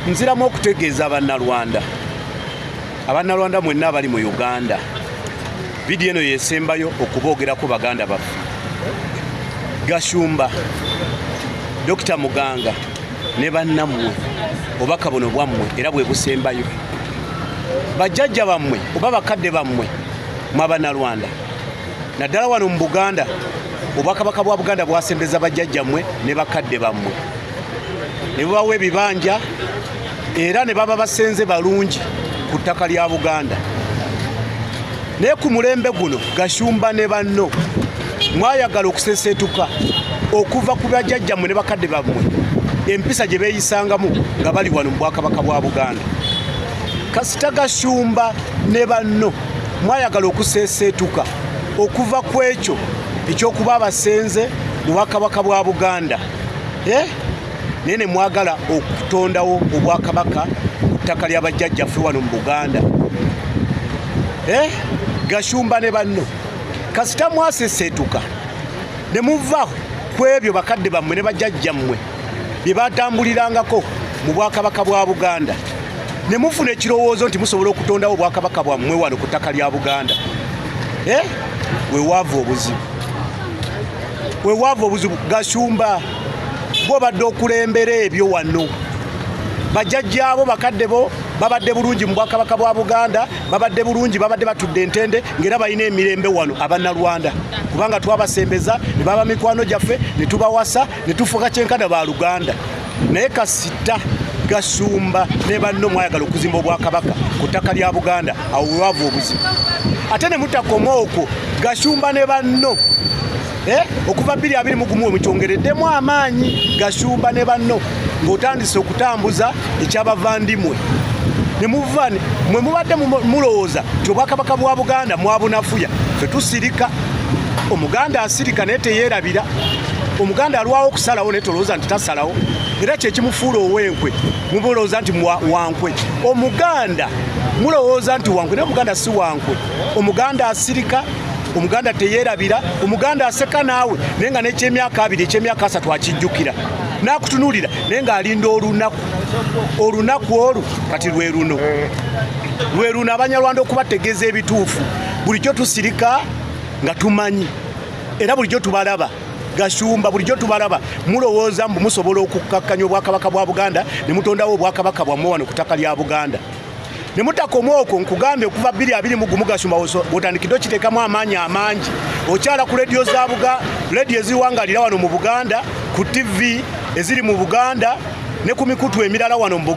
nziramu okutegeeza Abannalwanda mwenna abali mu Uganda, vidiyo eno yesembayo okuboogerako baganda baffe. Gashumba, Dr. Muganga ne bannammwe, obubaka buno bwammwe era bwe busembayo. Bajjajja bammwe oba bakadde bammwe mu Abannalwanda, naddala wano mu Buganda, obwakabaka bwa Buganda bwasembeza bajjajjammwe ne bakadde bammwe, ne bubawa ebibanja era ne baba basenze balungi ku ttaka lya Buganda. Naye ku mulembe guno Gashumba ne banno mwayagala okuseseetuka okuva ku bajjajjammwe ne bakadde bammwe, empisa gye beeyisangamu nga bali wano mu bwakabaka bwa Buganda. Kasita Gashumba ne banno mwayagala okuseseetuka okuva ku ekyo ekyokuba abasenze mu bwakabaka bwa Buganda, naye ne mwagala okutondawo obwakabaka ku ttaka lya bajjajjaffe wano mu Buganda. Gashumba ne banno kasita mwaseseetuka ne muva ku ebyo bakadde bammwe ne bajjajjammwe bye batambulirangako mu bwakabaka bwa Buganda, ne mufuna ekirowoozo nti musobola okutondawo obwakabaka bwammwe wano ku ttaka lya Buganda, weewava obuzibu, weewava obuzibu. Gashumba bw'obadde okulembera ebyo wano, bajjajjaabo bakadde bo babadde bulungi mu bwakabaka bwa Buganda, babadde bulungi, babadde batudde entende ng'era balina emirembe wano Abannalwanda, kubanga twabasembeza ne baba mikwano gyaffe ne tubawasa ne tufuuka kyenkana ba Luganda. Naye kasita Gashumba ne banno mwayagala okuzimba obwakabaka ku ttaka lya Buganda, awo wewava obuzibu. Ate ne mutakoma okwo, Gashumba ne banno okuva 2021 mukyongereddemu amaanyi. Gashumba ne banno ng'otandise okutambuza ekyabavandimwe, ne muva mwe mubadde mulowooza nti obwakabaka bwa Buganda mwabunafuya. Ffe tusirika, Omuganda asirika naye teyeerabira. Omuganda alwawo okusalawo naye tolowooza nti tasalawo, era kyekimufuula ow'enkwe, mumulowooza nti wankwe. Omuganda mulowooza nti wankwe, naye Omuganda si wankwe. Omuganda asirika, Omuganda teyeerabira, Omuganda aseka naawe naye nga n'ekyemyaka 2 ekyemyaka 3 akijjukira, n'akutunuulira naye ng'alinda olunaku. Olunaku olwo kati lwe luno Abanyarwanda okubategeeza ebituufu. Bulijjo tusirika nga tumanyi, era bulijjo tubalaba. Gashumba bulijjo tubalaba mulowooza mbu musobola okukkakkanya obwakabaka bwa Buganda ne mutondawo obwakabaka bwammwe wano ku ttaka lya Buganda. Ne mutakoma okwo nkugambye okuva 2021 Gashumba bw'otandikidde okiteekamu amaanyi amangi, okyala ku leediyo leediyo eziwangalira wano mu Buganda, ku TV eziri mu Buganda ne ku mikutu emirala wano mu